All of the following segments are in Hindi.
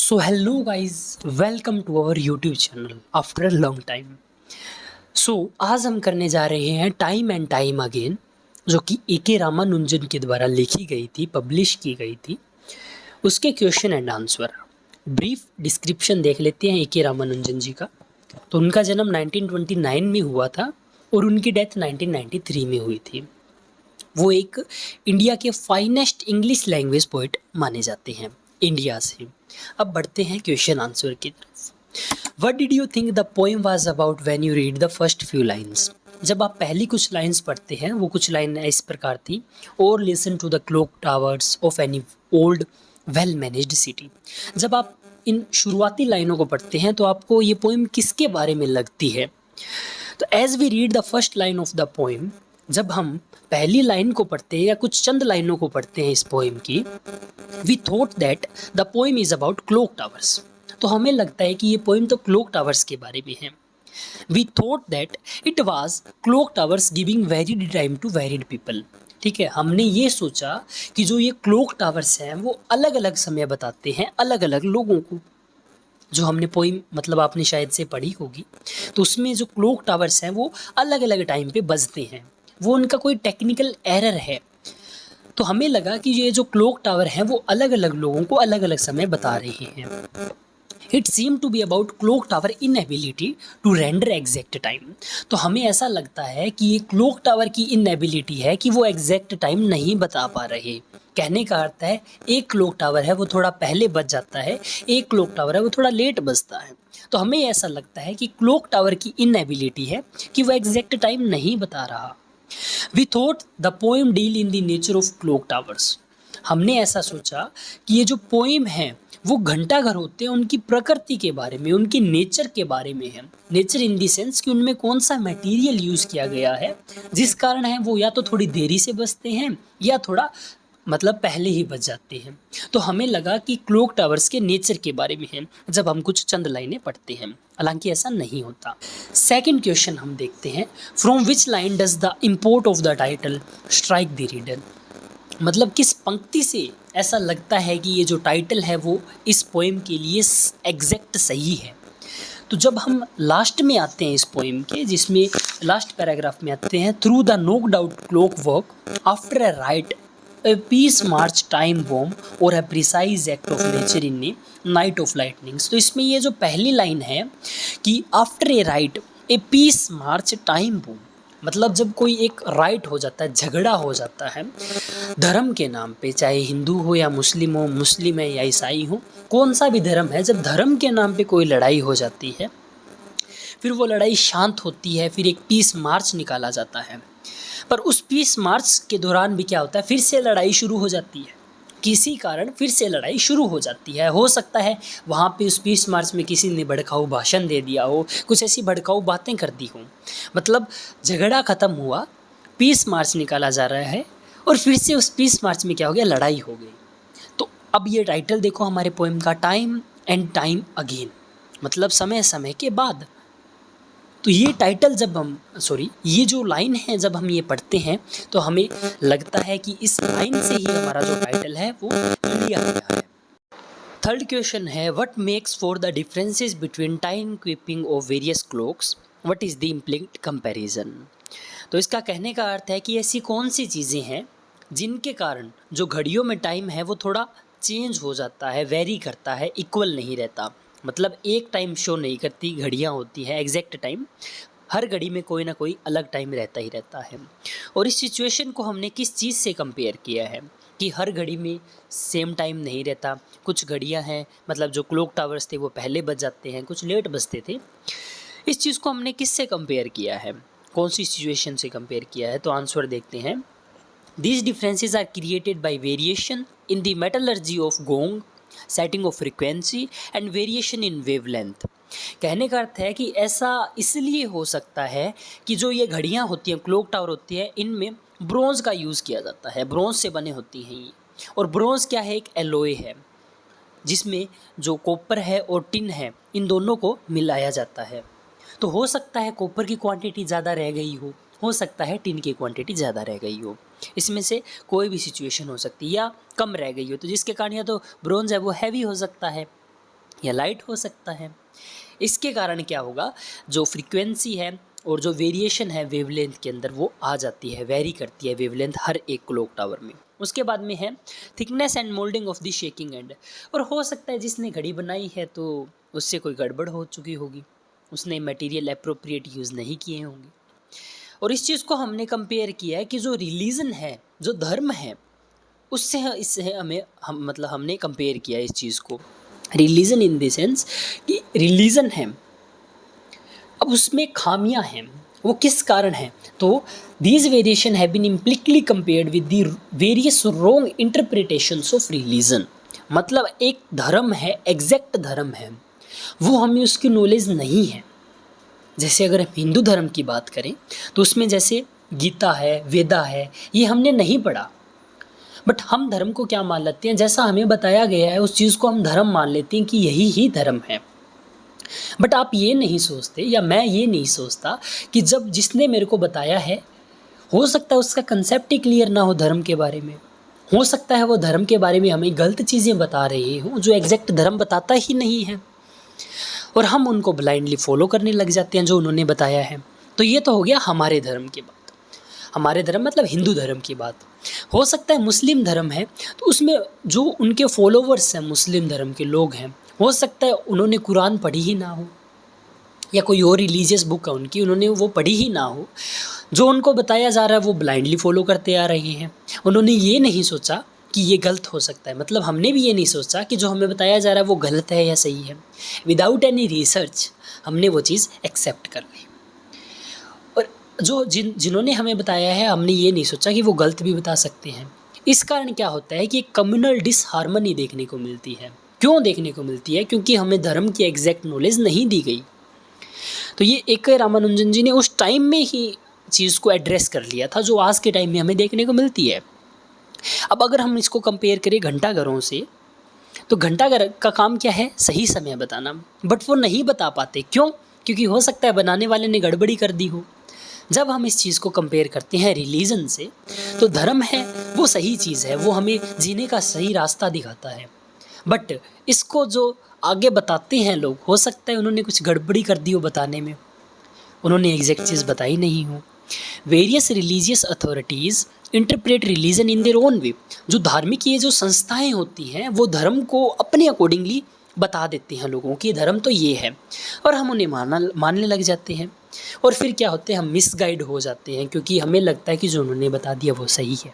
So hello guys, welcome to our YouTube channel after a long time. So आज हम करने जा रहे हैं टाइम एंड टाइम अगेन, जो कि ए रामानुजन के द्वारा लिखी गई थी, पब्लिश की गई थी। उसके question and answer brief description देख लेते हैं ए रामानुजन जी का। तो उनका जन्म 1929 में हुआ था और उनकी डेथ 1993 में हुई थी। वो एक इंडिया के फाइनेस्ट इंग्लिश लैंग्वेज पोइट माने जाते हैं इंडिया से। अब बढ़ते हैं क्वेश्चन आंसर की तरफ। What did you think the poem was about when you read the first few lines? जब आप पहली कुछ लाइन्स पढ़ते हैं, वो कुछ लाइन इस प्रकार थी: और listen to the clock towers of any old well managed city. जब आप इन शुरुआती लाइनों को पढ़ते हैं तो आपको ये पोएम किसके बारे में लगती है? तो as we read the first line of the poem, जब हम पहली लाइन को पढ़ते हैं या कुछ चंद लाइनों को पढ़ते हैं इस पोएम की, we thought that the poem is about clock towers. तो हमें लगता है कि ये पोएम तो क्लॉक टावर्स के बारे में है। We thought that it was clock towers giving varied time to varied people. ठीक है, हमने ये सोचा कि जो ये क्लॉक टावर्स हैं वो अलग अलग समय बताते हैं अलग अलग लोगों को। जो हमने पोइम मतलब आपने शायद से पढ़ी होगी, तो उसमें जो क्लॉक टावर्स हैं वो अलग अलग टाइम पे बजते हैं, वो उनका कोई टेक्निकल एरर है। तो हमें लगा कि ये जो क्लॉक टावर हैं वो अलग अलग लोगों को अलग अलग समय बता रहे हैं। It seem to be about clock tower inability to render exact time. तो हमें ऐसा लगता है कि ये क्लॉक टावर की इनएबिलिटी है कि वो एग्जैक्ट टाइम नहीं बता पा रहे। कहने का अर्थ है, एक क्लॉक टावर है वो थोड़ा पहले बज जाता है, एक क्लॉक टावर है वो थोड़ा लेट बजता है। तो हमें ऐसा लगता है कि क्लॉक टावर की इनएबिलिटी है कि वो एग्जैक्ट टाइम नहीं बता रहा। We thought the poem deal in the nature of clock towers. हमने ऐसा सोचा कि ये जो पोएम है वो घंटा घर होते हैं, उनकी प्रकृति के बारे में, उनकी नेचर के बारे में है। नेचर इन दी सेंस कि उनमें कौन सा मटेरियल यूज़ किया गया है, जिस कारण है वो या तो थोड़ी देरी से बजते हैं या थोड़ा मतलब पहले ही बज जाते हैं। तो हमें लगा कि क्लॉक टावर्स के नेचर के बारे में है जब हम कुछ चंद लाइनें पढ़ते हैं, हालांकि ऐसा नहीं होता। सेकंड क्वेश्चन हम देखते हैं, from which line does the import of the title strike the reader? मतलब किस पंक्ति से ऐसा लगता है कि ये जो टाइटल है वो इस पोएम के लिए एग्जैक्ट सही है? तो जब हम लास्ट में आते हैं इस पोएम के, जिसमें लास्ट पैराग्राफ में आते हैं, through the knocked out clock work after a right a peace march time bomb or a precise act of nature in a night of lightnings। तो इसमें ये जो पहली लाइन है कि after a riot a peace march time bomb, मतलब जब कोई एक राइट हो जाता है, झगड़ा हो जाता है धर्म के नाम पे, चाहे हिंदू हो या मुस्लिम हो, मुस्लिम है या ईसाई हो, कौन सा भी धर्म है, जब धर्म के नाम पे कोई लड़ाई हो जाती है, फिर वो लड़ाई शांत होती है, फिर एक पीस मार्च निकाला जाता है। पर उस पीस मार्च के दौरान भी क्या होता है, फिर से लड़ाई शुरू हो जाती है, किसी कारण फिर से लड़ाई शुरू हो जाती है। हो सकता है वहाँ पे उस पीस मार्च में किसी ने भड़काऊ भाषण दे दिया हो, कुछ ऐसी भड़काऊ बातें कर दी हों, मतलब झगड़ा ख़त्म हुआ, पीस मार्च निकाला जा रहा है और फिर से उस पीस मार्च में क्या हो गया, लड़ाई हो गई। तो अब ये टाइटल देखो हमारे पोएम का, टाइम एंड टाइम अगेन, मतलब समय समय के बाद। तो ये टाइटल जब हम ये जो लाइन है जब हम ये पढ़ते हैं तो हमें लगता है कि इस लाइन से ही हमारा जो टाइटल है वो लिया गया है। थर्ड क्वेश्चन है, what makes for the differences between time keeping of various clocks, what is the implicate comparison? तो इसका कहने का अर्थ है कि ऐसी कौन सी चीज़ें हैं जिनके कारण जो घड़ियों में टाइम है वो थोड़ा चेंज हो जाता है, वेरी करता है, इक्वल नहीं रहता। मतलब एक टाइम शो नहीं करती, घड़ियाँ होती हैं एग्जैक्ट टाइम, हर घड़ी में कोई ना कोई अलग टाइम रहता ही रहता है। और इस सिचुएशन को हमने किस चीज़ से कंपेयर किया है कि हर घड़ी में सेम टाइम नहीं रहता, कुछ घड़ियाँ हैं मतलब जो क्लॉक टावर्स थे वो पहले बज जाते हैं, कुछ लेट बजते थे। इस चीज़ को हमने किससे कंपेयर किया है, कौन सी सिचुएशन से कंपेयर किया है? तो आंसर देखते हैं। These differences are created by variation in the metallurgy of gong, setting of frequency and variation in wavelength। कहने का अर्थ है कि ऐसा इसलिए हो सकता है कि जो ये घड़ियाँ होती हैं, क्लॉक टावर होती है, इनमें ब्रोंज़ का यूज़ किया जाता है, ब्रोंज़ से बने होती हैं ये। और ब्रोंज़ क्या है, एक एलॉय है जिसमें जो कॉपर है और टिन है इन दोनों को मिलाया जाता है। तो हो सकता है कॉपर की क्वांटिटी ज़्यादा रह गई हो सकता है टिन की क्वांटिटी ज़्यादा रह गई हो, इसमें से कोई भी सिचुएशन हो सकती है, या कम रह गई हो, तो जिसके कारण या तो ब्रोंज है वो हैवी हो सकता है या लाइट हो सकता है। इसके कारण क्या होगा, जो फ्रीक्वेंसी है और जो वेरिएशन है वेवलेंथ के अंदर वो आ जाती है, वेरी करती है वेवलेंथ हर एक क्लॉक टावर में। उसके बाद में है thickness and moulding of the shaking and. और हो सकता है जिसने घड़ी बनाई है तो उससे कोई गड़बड़ हो चुकी होगी, उसने मटेरियल अप्रोप्रिएट यूज़ नहीं किए होंगे। और इस चीज़ को हमने कंपेयर किया है कि जो रिलीजन है, जो धर्म है, उससे इससे हम मतलब हमने कंपेयर किया इस चीज़ को। रिलीजन इन द सेंस कि रिलीजन है, अब उसमें खामियां हैं, वो किस कारण है, तो these variation have been implicitly compared with the various wrong interpretations of religion. मतलब एक धर्म है, एग्जैक्ट धर्म है, वो हमें उसकी नॉलेज नहीं है। जैसे अगर हम हिंदू धर्म की बात करें तो उसमें जैसे गीता है, वेदा है, ये हमने नहीं पढ़ा, बट हम धर्म को क्या मान लेते हैं, जैसा हमें बताया गया है उस चीज़ को हम धर्म मान लेते हैं कि यही ही धर्म है। बट आप ये नहीं सोचते, या मैं ये नहीं सोचता कि जब जिसने मेरे को बताया है, हो सकता है उसका कंसेप्ट ही क्लियर ना हो धर्म के बारे में, हो सकता है वो धर्म के बारे में हमें गलत चीज़ें बता रहे हो जो एग्जैक्ट धर्म बताता ही नहीं है, और हम उनको ब्लाइंडली फॉलो करने लग जाते हैं जो उन्होंने बताया है। तो ये तो हो गया हमारे धर्म की बात। हमारे धर्म मतलब हिंदू धर्म की बात। हो सकता है मुस्लिम धर्म है तो उसमें जो उनके फॉलोवर्स हैं, मुस्लिम धर्म के लोग हैं, हो सकता है उन्होंने कुरान पढ़ी ही ना हो, या कोई और रिलीजियस बुक है उनकी, उन्होंने वो पढ़ी ही ना हो। जो उनको बताया जा रहा है वो ब्लाइंडली फॉलो करते आ रहे हैं। उन्होंने ये नहीं सोचा कि ये गलत हो सकता है, मतलब हमने भी ये नहीं सोचा कि जो हमें बताया जा रहा है वो गलत है या सही है। विदाउट एनी रिसर्च हमने वो चीज़ एक्सेप्ट कर ली। और जो जिन्होंने हमें बताया है, हमने ये नहीं सोचा कि वो गलत भी बता सकते हैं। इस कारण क्या होता है कि एक कम्युनल डिसहार्मनी देखने को मिलती है। क्यों देखने को मिलती है? क्योंकि हमें धर्म की एग्जैक्ट नॉलेज नहीं दी गई। तो ये एक रामानुजन जी ने उस टाइम में ही चीज़ को एड्रेस कर लिया था जो आज के टाइम में हमें देखने को मिलती है। अब अगर हम इसको कंपेयर करें घंटाघरों से, तो घंटाघर का काम क्या है? सही समय बताना, बट वो नहीं बता पाते। क्यों? क्योंकि हो सकता है बनाने वाले ने गड़बड़ी कर दी हो। जब हम इस चीज़ को कंपेयर करते हैं रिलीजन से, तो धर्म है वो सही चीज़ है, वो हमें जीने का सही रास्ता दिखाता है। बट इसको जो आगे बताते हैं लोग, हो सकता है उन्होंने कुछ गड़बड़ी कर दी हो बताने में, उन्होंने एग्जैक्ट चीज़ बताई नहीं हो। Various religious authorities interpret religion in their own way. जो धार्मिक ये जो संस्थाएं होती हैं वो धर्म को अपने अकॉर्डिंगली बता देते हैं लोगों की, धर्म तो ये है, और हम उन्हें मानने लग जाते हैं। और फिर क्या होते हैं, हम मिसगाइड हो जाते हैं क्योंकि हमें लगता है कि जो उन्होंने बता दिया वो सही है।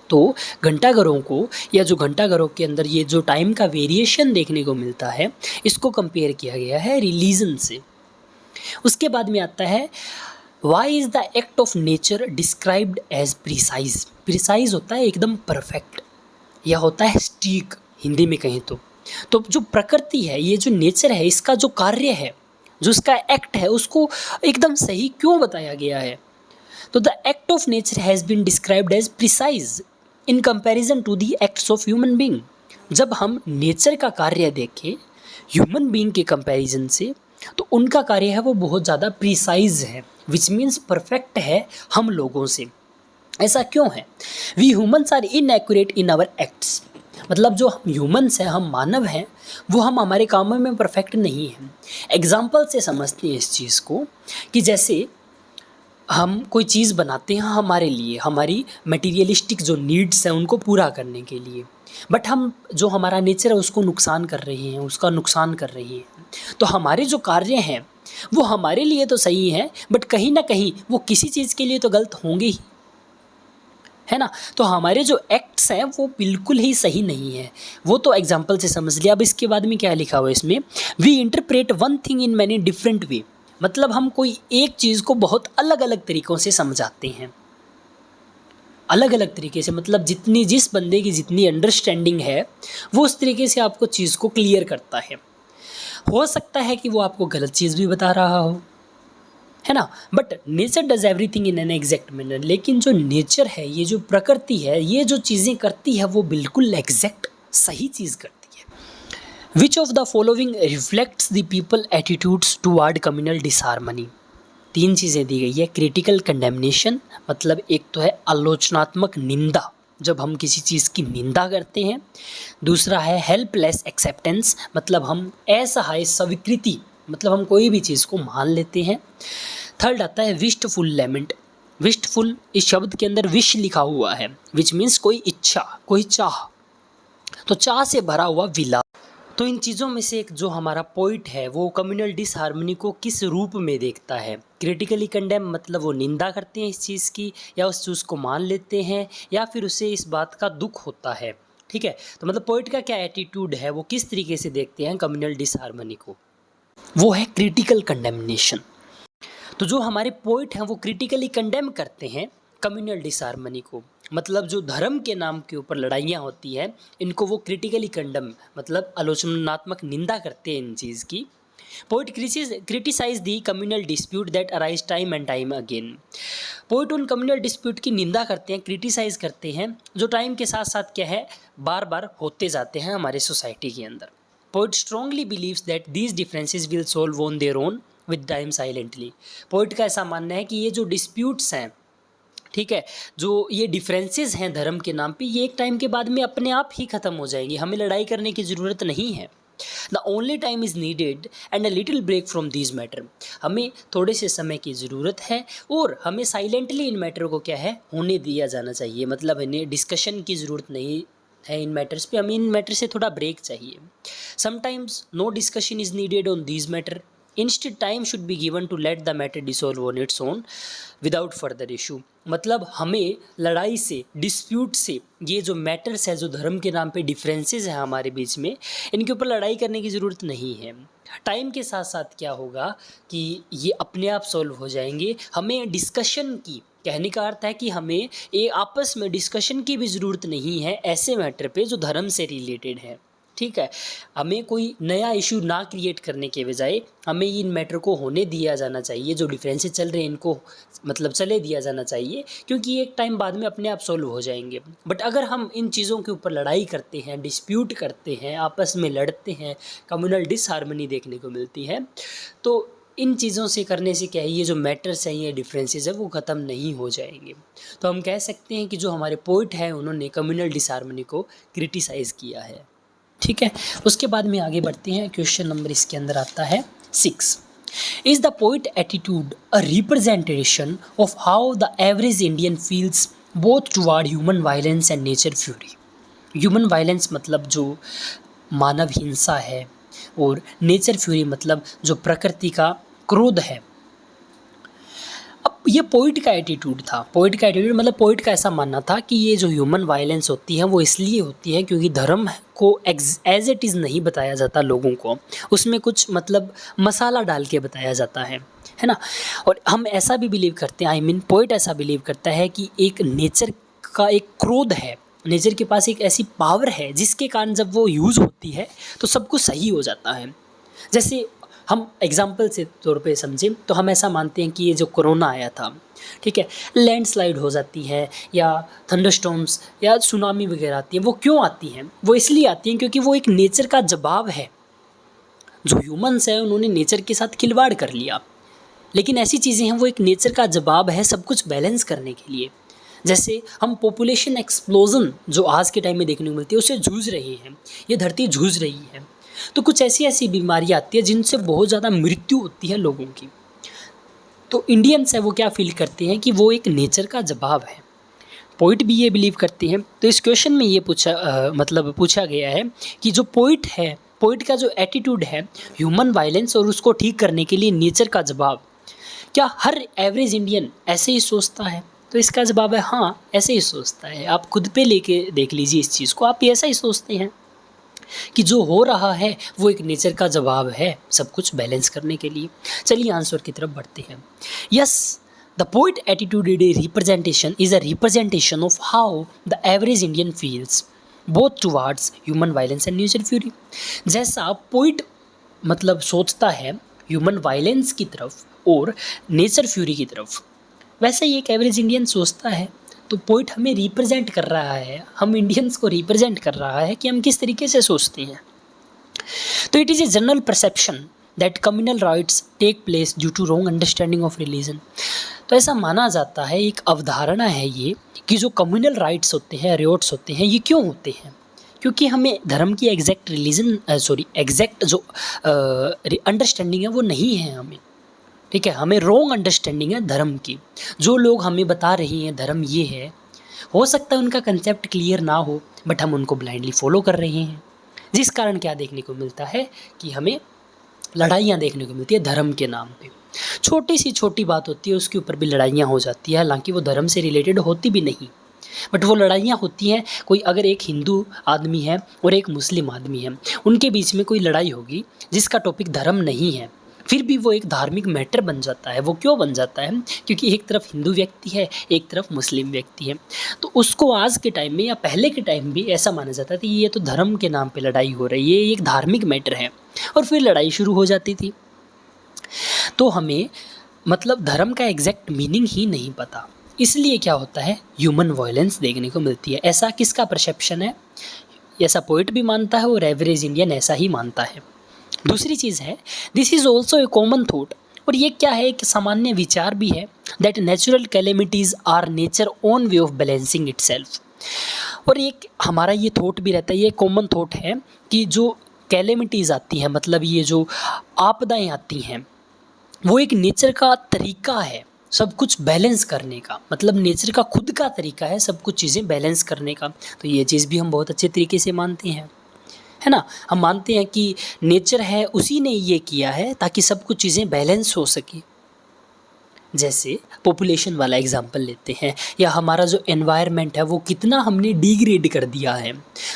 तो घंटाघरों को, या जो घंटाघरों के अंदर ये जो टाइम का वेरिएशन देखने को मिलता है, इसको कंपेयर किया गया है रिलीजन से। उसके बाद में आता है why is the act of nature described as precise. Precise होता है एकदम परफेक्ट, या होता है स्टीक हिंदी में कहें तो जो प्रकृति है, ये जो नेचर है, इसका जो कार्य है, जो इसका एक्ट है, उसको एकदम सही क्यों बताया गया है? तो the act of nature has been described as precise in comparison to the acts of human being. जब हम नेचर का कार्य देखें ह्यूमन बीइंग के कंपैरिजन से, तो उनका कार्य है वो बहुत ज़्यादा प्रिसाइज है, विच मीन्स परफेक्ट है हम लोगों से। ऐसा क्यों है? We humans are inaccurate in our acts. मतलब जो हम ह्यूमन्स हैं, हम मानव हैं, वो हम हमारे कामों में परफेक्ट नहीं हैं। एग्जाम्पल से समझते हैं इस चीज़ को कि जैसे हम कोई चीज़ बनाते हैं हमारे लिए, हमारी मटेरियलिस्टिक जो नीड्स हैं उनको पूरा करने के लिए, बट हम जो हमारा नेचर है उसको नुकसान कर रहे हैं, उसका नुकसान कर रहे हैं। तो हमारे जो कार्य हैं वो हमारे लिए तो सही है, बट कहीं ना कहीं वो किसी चीज़ के लिए तो गलत होंगे ही, है ना। तो हमारे जो एक्ट्स हैं वो बिल्कुल ही सही नहीं है। वो तो एग्जाम्पल से समझ लिया। अब इसके बाद में क्या लिखा हुआ है इसमें, we interpret one thing in many different way. मतलब हम कोई एक चीज़ को बहुत अलग अलग तरीक़ों से समझाते हैं, अलग अलग तरीके से, मतलब जिस बंदे की जितनी अंडरस्टैंडिंग है वो उस तरीके से आपको चीज़ को क्लियर करता है। हो सकता है कि वो आपको गलत चीज़ भी बता रहा हो, है ना, but nature does everything in an exact manner. लेकिन जो नेचर है, ये जो प्रकृति है, ये जो चीज़ें करती है वो बिल्कुल एग्जैक्ट सही चीज़ करती है। Which of the following reflects the people attitudes toward communal disharmony. 3 चीज़ें दी गई है। क्रिटिकल कंडेमनेशन, मतलब एक तो है आलोचनात्मक निंदा, जब हम किसी चीज़ की निंदा करते हैं। दूसरा है हेल्पलेस एक्सेप्टेंस, मतलब हम असहाय स्वीकृति, मतलब हम कोई भी चीज़ को मान लेते हैं। थर्ड आता है विस्टफुल लेमेंट। विस्टफुल इस शब्द के अंदर विश लिखा हुआ है, विच मीन्स कोई इच्छा, कोई चाह, तो चाह से भरा हुआ विलाप। तो इन चीज़ों में से एक जो हमारा पोइट है वो कम्युनल डिसहार्मनी को किस रूप में देखता है? क्रिटिकली कंडेम, मतलब वो निंदा करते हैं इस चीज़ की, या उस चीज़ को मान लेते हैं, या फिर उसे इस बात का दुख होता है। ठीक है, तो मतलब पोइट का क्या एटीट्यूड है, वो किस तरीके से देखते हैं कम्युनल डिसहार्मनी को? वो है क्रिटिकल कंडेमनेशन। तो जो हमारे पोइट हैं वो क्रिटिकली कंडेम करते हैं कम्युनल डिसहार्मनी को, मतलब जो धर्म के नाम के ऊपर लड़ाइयाँ होती हैं इनको वो क्रिटिकली कंडेम, मतलब आलोचनात्मक निंदा करते हैं इन चीज़ की। Poet criticize the communal dispute that arise time and time again. Poet उन कम्युनल डिस्प्यूट की निंदा करते हैं, क्रिटिसाइज करते हैं, जो टाइम के साथ साथ क्या है, बार बार होते जाते हैं हमारे सोसाइटी के अंदर। Poet strongly believes that these differences will solve on their own with time silently. Poet का ऐसा मानना है कि ये जो डिस्प्यूट्स हैं, ठीक है, जो ये डिफरेंसेस हैं धर्म के नाम पे, ये एक टाइम के बाद में अपने आप ही ख़त्म हो जाएंगी, हमें लड़ाई करने की ज़रूरत नहीं है। The only time is needed and a little break from this matter. हमें थोड़े से समय की ज़रूरत है और हमें साइलेंटली इन मैटर को क्या है, होने दिया जाना चाहिए, मतलब इन्हें डिस्कशन की ज़रूरत नहीं है इन मैटर्स पे, हमें इन मैटर से थोड़ा ब्रेक चाहिए। Sometimes no discussion is needed on this matter, instead time should be given to let the matter dissolve on its own without further issue. मतलब हमें लड़ाई से, डिस्प्यूट से, ये जो मैटर्स है, जो धर्म के नाम पे डिफरेंसेस हैं हमारे बीच में, इनके ऊपर लड़ाई करने की ज़रूरत नहीं है। टाइम के साथ साथ क्या होगा कि ये अपने आप सॉल्व हो जाएंगे। हमें डिस्कशन की, कहने का अर्थ है कि हमें ये आपस में डिस्कशन की भी ज़रूरत नहीं है ऐसे मैटर पे जो धर्म से रिलेटेड है। ठीक है, हमें कोई नया इशू ना क्रिएट करने के बजाय हमें इन मैटर को होने दिया जाना चाहिए, जो डिफरेंसेस चल रहे हैं इनको मतलब चले दिया जाना चाहिए, क्योंकि एक टाइम बाद में अपने आप सॉल्व हो जाएंगे। बट अगर हम इन चीज़ों के ऊपर लड़ाई करते हैं, डिस्प्यूट करते हैं, आपस में लड़ते हैं, कम्युनल डिसहार्मनी देखने को मिलती है, तो इन चीज़ों से करने से क्या है, ये जो मैटर्स हैं, ये डिफरेंसेस है, वो ख़त्म नहीं हो जाएंगे। तो हम कह सकते हैं कि जो हमारे पोइट हैं उन्होंने कम्युनल डिसहार्मनी को क्रिटिसाइज़ किया है। ठीक है, उसके बाद में आगे बढ़ते हैं। क्वेश्चन नंबर इसके अंदर आता है 6। Is the poet attitude a representation of how the average Indian feels both toward human violence and nature fury. Human violence मतलब जो मानव हिंसा है, और नेचर फ्यूरी मतलब जो प्रकृति का क्रोध है। अब ये पोइट का एटीट्यूड था। पोइट का एटीट्यूड मतलब पोइट का ऐसा मानना था कि ये जो ह्यूमन वायलेंस होती है वो इसलिए होती है क्योंकि धर्म को एज इट इज़ नहीं बताया जाता लोगों को, उसमें कुछ मतलब मसाला डाल के बताया जाता है ना। और हम ऐसा भी बिलीव करते हैं, पोइट ऐसा बिलीव करता है कि एक नेचर का एक क्रोध है, नेचर के पास एक ऐसी पावर है जिसके कारण जब वो यूज़ होती है तो सब कुछ सही हो जाता है। जैसे हम एग्जाम्पल से तौर पे समझें तो हम ऐसा मानते हैं कि ये जो कोरोना आया था, ठीक है, लैंडस्लाइड हो जाती है या थंडरस्टॉर्म्स या सुनामी वगैरह आती है, वो क्यों आती हैं? वो इसलिए आती हैं क्योंकि वो एक नेचर का जवाब है। जो ह्यूमंस है उन्होंने नेचर के साथ खिलवाड़ कर लिया, लेकिन ऐसी चीज़ें हैं वो एक नेचर का जवाब है सब कुछ बैलेंस करने के लिए। जैसे हम पॉपुलेशन एक्सप्लोजन जो आज के टाइम में देखने को मिलती है उससे जूझ रहे हैं, ये धरती जूझ रही है, तो कुछ ऐसी ऐसी बीमारियाँ आती है जिनसे बहुत ज़्यादा मृत्यु होती है लोगों की। तो इंडियंस है वो क्या फील करते हैं कि वो एक नेचर का जवाब है। पोइट भी ये बिलीव करते हैं। तो इस क्वेश्चन में ये पूछा गया है कि जो पोइट है, पोइट का जो एटीट्यूड है ह्यूमन वायलेंस और उसको ठीक करने के लिए नेचर का जवाब, क्या हर एवरेज इंडियन ऐसे ही सोचता है? तो इसका जवाब है हाँ, ऐसे ही सोचता है। आप खुद पे लेके देख लीजिए इस चीज़ को, आप ऐसा ही सोचते हैं कि जो हो रहा है वो एक नेचर का जवाब है सब कुछ बैलेंस करने के लिए। चलिए आंसर की तरफ बढ़ते हैं। Yes, the poet attitude representation is a representation of how the average Indian feels both towards human violence and nature fury. जैसा पोइट मतलब सोचता है ह्यूमन वायलेंस की तरफ और नेचर फ्यूरी की तरफ, वैसे ही एक एवरेज इंडियन सोचता है। तो पोइट हमें रिप्रेजेंट कर रहा है, हम इंडियंस को रिप्रेजेंट कर रहा है कि हम किस तरीके से सोचते हैं। तो it is a general perception that communal riots take place due to wrong understanding of religion. तो ऐसा माना जाता है, एक अवधारणा है ये, कि जो कम्युनल राइट्स होते हैं, रिवॉर्ड्स होते हैं, ये क्यों होते हैं? क्योंकि हमें धर्म की एग्जैक्ट जो अंडरस्टैंडिंग है वो नहीं है हमें, ठीक है। हमें रॉन्ग अंडरस्टैंडिंग है धर्म की। जो लोग हमें बता रहे हैं धर्म ये है, हो सकता है उनका कंसेप्ट क्लियर ना हो, बट हम उनको ब्लाइंडली फॉलो कर रहे हैं, जिस कारण क्या देखने को मिलता है कि हमें लड़ाइयाँ देखने को मिलती है धर्म के नाम पे। छोटी सी छोटी बात होती है, उसके ऊपर भी लड़ाइयाँ हो जाती है, हालांकि वो धर्म से रिलेटेड होती भी नहीं, बट वो लड़ाइयाँ होती हैं। कोई अगर एक हिंदू आदमी है और एक मुस्लिम आदमी है, उनके बीच में कोई लड़ाई होगी जिसका टॉपिक धर्म नहीं है, फिर भी वो एक धार्मिक मैटर बन जाता है। वो क्यों बन जाता है? क्योंकि एक तरफ हिंदू व्यक्ति है, एक तरफ मुस्लिम व्यक्ति है, तो उसको आज के टाइम में या पहले के टाइम भी ऐसा माना जाता था कि ये तो धर्म के नाम पे लड़ाई हो रही है, ये एक धार्मिक मैटर है, और फिर लड़ाई शुरू हो जाती थी। तो हमें मतलब धर्म का एग्जैक्ट मीनिंग ही नहीं पता, इसलिए क्या होता है, ह्यूमन वायलेंस देखने को मिलती है। ऐसा किसका परसेप्शन है? ऐसा पोइट भी मानता है और एवरेज इंडियन ऐसा ही मानता है। दूसरी चीज़ है, this is also a common thought, और ये क्या है, एक सामान्य विचार भी है, that natural calamities are nature own way of balancing itself. और एक हमारा ये थॉट भी रहता है, ये कॉमन थॉट है कि जो कैलेमिटीज़ आती हैं, मतलब ये जो आपदाएं आती हैं, वो एक नेचर का तरीका है सब कुछ बैलेंस करने का, मतलब नेचर का खुद का तरीका है सब कुछ चीज़ें बैलेंस करने का। तो ये चीज़ भी हम बहुत अच्छे तरीके से मानते हैं, है ना। हम मानते हैं कि नेचर है, उसी ने ये किया है ताकि सब कुछ चीज़ें बैलेंस हो सके। जैसे पॉपुलेशन वाला एग्जांपल लेते हैं, या हमारा जो एनवायरनमेंट है वो कितना हमने डिग्रेड कर दिया है,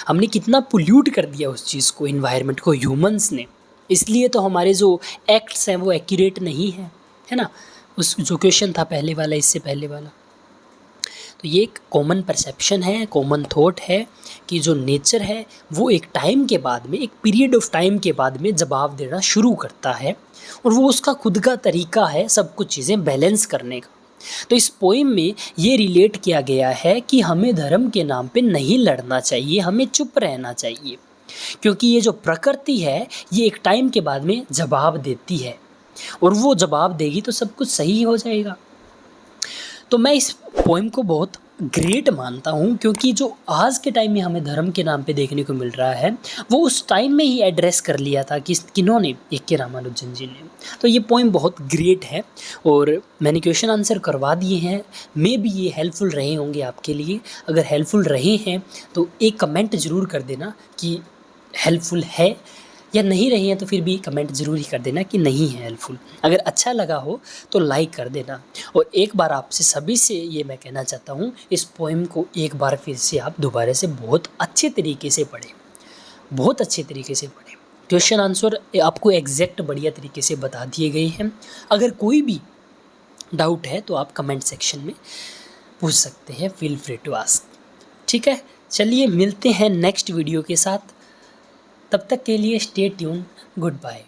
हमने कितना पोल्यूट कर दिया उस चीज़ को, एनवायरनमेंट को, ह्यूमंस ने। इसलिए तो हमारे जो एक्ट्स हैं वो एक्यूरेट नहीं है ना। उस जो क्वेश्चन था पहले वाला, इससे पहले वाला, तो ये एक कॉमन परसेप्शन है, कॉमन थॉट है कि जो नेचर है वो एक टाइम के बाद में, एक पीरियड ऑफ टाइम के बाद में जवाब देना शुरू करता है, और वो उसका खुद का तरीका है सब कुछ चीज़ें बैलेंस करने का। तो इस पोइम में ये रिलेट किया गया है कि हमें धर्म के नाम पे नहीं लड़ना चाहिए, हमें चुप रहना चाहिए, क्योंकि ये जो प्रकृति है ये एक टाइम के बाद में जवाब देती है, और वो जवाब देगी तो सब कुछ सही हो जाएगा। तो मैं इस पोइम को बहुत ग्रेट मानता हूँ, क्योंकि जो आज के टाइम में हमें धर्म के नाम पे देखने को मिल रहा है वो उस टाइम में ही एड्रेस कर लिया था कि किन्होंने, ए.के. रामानुजन जी ने। तो ये पोइम बहुत ग्रेट है, और मैंने क्वेश्चन आंसर करवा दिए हैं, मे भी ये हेल्पफुल रहे होंगे आपके लिए। अगर हेल्पफुल रहे हैं तो एक कमेंट ज़रूर कर देना कि हेल्पफुल है, या नहीं रही हैं तो फिर भी कमेंट ज़रूर ही कर देना कि नहीं है हेल्पफुल। अगर अच्छा लगा हो तो लाइक कर देना। और एक बार आपसे सभी से ये मैं कहना चाहता हूँ, इस पोइम को एक बार फिर से आप दोबारा से बहुत अच्छे तरीके से पढ़ें, बहुत अच्छे तरीके से पढ़ें। क्वेश्चन आंसर आपको एग्जैक्ट बढ़िया तरीके से बता दिए गए हैं। अगर कोई भी डाउट है तो आप कमेंट सेक्शन में पूछ सकते हैं, फील फ्री टू आस्क। ठीक है, चलिए मिलते हैं नेक्स्ट वीडियो के साथ, तब तक के लिए स्टे ट्यून, गुड बाय।